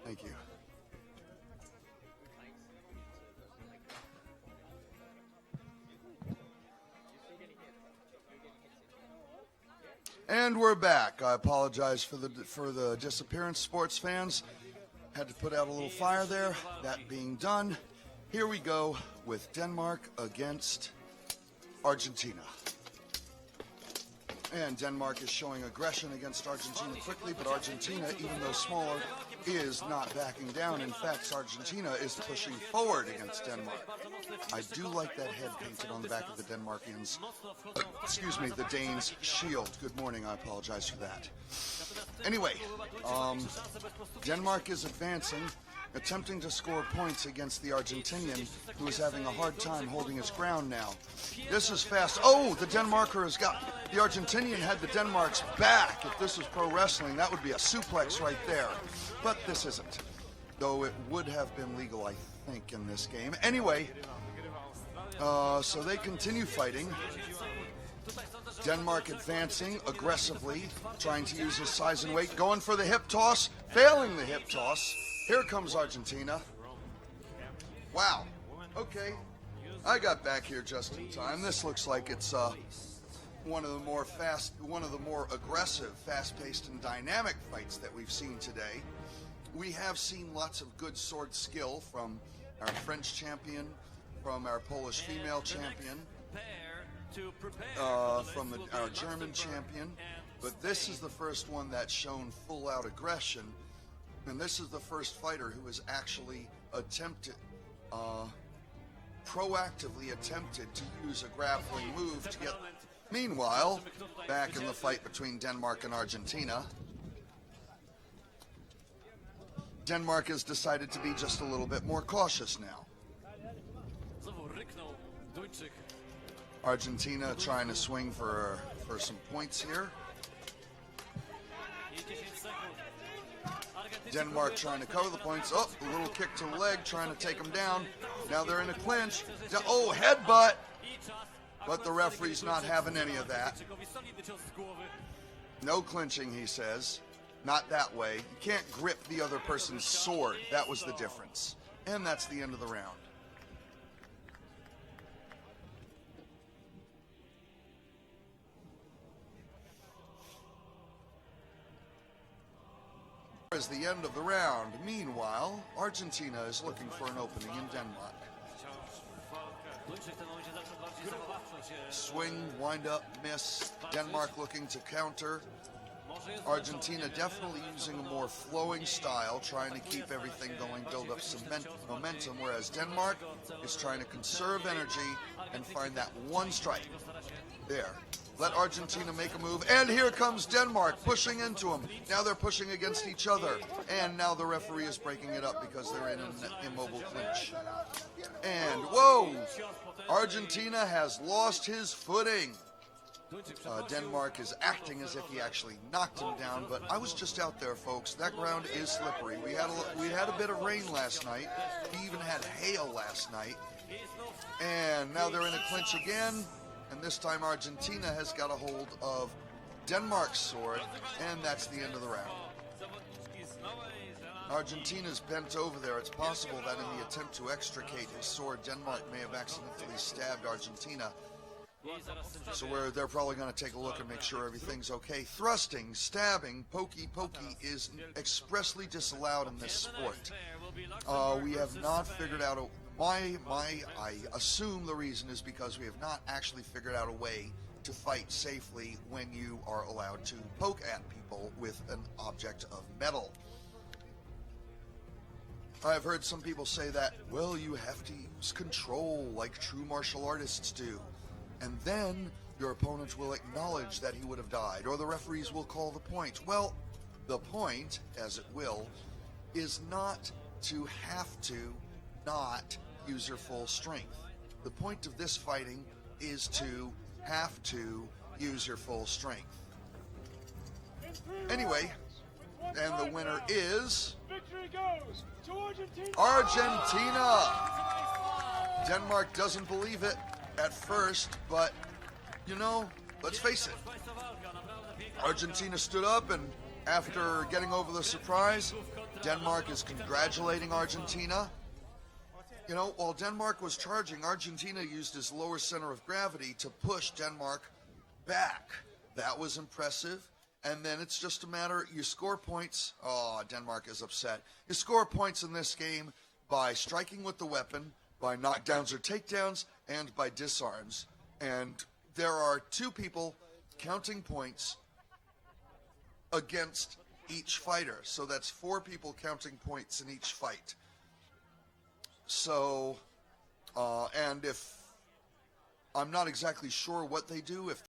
Thank you. And we're back. I apologize for the disappearance, sports fans. Had to put out a little fire there. That being done, here we go with Denmark against Argentina. And Denmark is showing aggression against Argentina quickly, but Argentina, even though smaller, is not backing down. In fact, Argentina is pushing forward against Denmark. I do like that head painted on the back of the Denmarkians. Excuse me, the Danes' shield. Good morning, I apologize for that. Anyway, Denmark is advancing, attempting to score points against the Argentinian, who is having a hard time holding his ground now. This is fast. Oh, the Denmarker has got... The Argentinian had the Denmark's back. If this was pro wrestling, that would be a suplex right there. But this isn't. Though it would have been legal, I think, in this game. Anyway, so they continue fighting. Denmark advancing aggressively, trying to use his size and weight, going for the hip toss, failing the hip toss. Here comes Argentina. Wow. Okay. I got back here just in time. This looks like it's one of the more aggressive, fast-paced, and dynamic fights that we've seen today. We have seen lots of good sword skill from our French champion, from our Polish female champion, from our German champion, but this is the first one that's shown full-out aggression, and this is the first fighter who has actually proactively attempted to use a grappling move to get... Meanwhile, back in the fight between Denmark and Argentina, Denmark has decided to be just a little bit more cautious now. Argentina trying to swing for some points here. Denmark trying to cover the points. Oh, a little kick to the leg, trying to take them down. Now they're in a clinch. Oh, headbutt! But the referee's not having any of that. No clinching, he says. Not that way. You can't grip the other person's sword. That was the difference. And that's the end of the round. Is the end of the round. Meanwhile, Argentina is looking for an opening in Denmark. Swing, wind up, miss. Denmark looking to counter. Argentina definitely using a more flowing style, trying to keep everything going, build up some momentum, whereas Denmark is trying to conserve energy and find that one strike. There. Let Argentina make a move, and here comes Denmark pushing into him. Now they're pushing against each other, and now the referee is breaking it up because they're in an immobile clinch. And, whoa! Argentina has lost his footing. Denmark is acting as if he actually knocked him down, but I was just out there, folks. That ground is slippery. We had a bit of rain last night. We even had hail last night. And now they're in a clinch again. And this time Argentina has got a hold of Denmark's sword, and that's the end of the round. Argentina's bent over there. It's possible that in the attempt to extricate his sword, Denmark may have accidentally stabbed Argentina. So they're probably going to take a look and make sure everything's okay. Thrusting, stabbing, pokey is expressly disallowed in this sport. We have not figured out I assume the reason is because we have not actually figured out a way to fight safely when you are allowed to poke at people with an object of metal. I've heard some people say that, well, you have to use control like true martial artists do, and then your opponent will acknowledge that he would have died, or the referees will call the point. Well, the point, as it will, is not to have to not use your full strength. The point of this fighting is to have to use your full strength. Anyway, and the winner is victory goes to Argentina. Argentina. Denmark doesn't believe it at first, but you know, let's face it. Argentina stood up, and after getting over the surprise, Denmark is congratulating Argentina. You know, while Denmark was charging, Argentina used his lower center of gravity to push Denmark back. That was impressive. And then it's just a matter, you score points. Oh, Denmark is upset. You score points in this game by striking with the weapon, by knockdowns or takedowns, and by disarms. And there are 2 people counting points against each fighter. So that's 4 people counting points in each fight. So, and if I'm not exactly sure what they do, if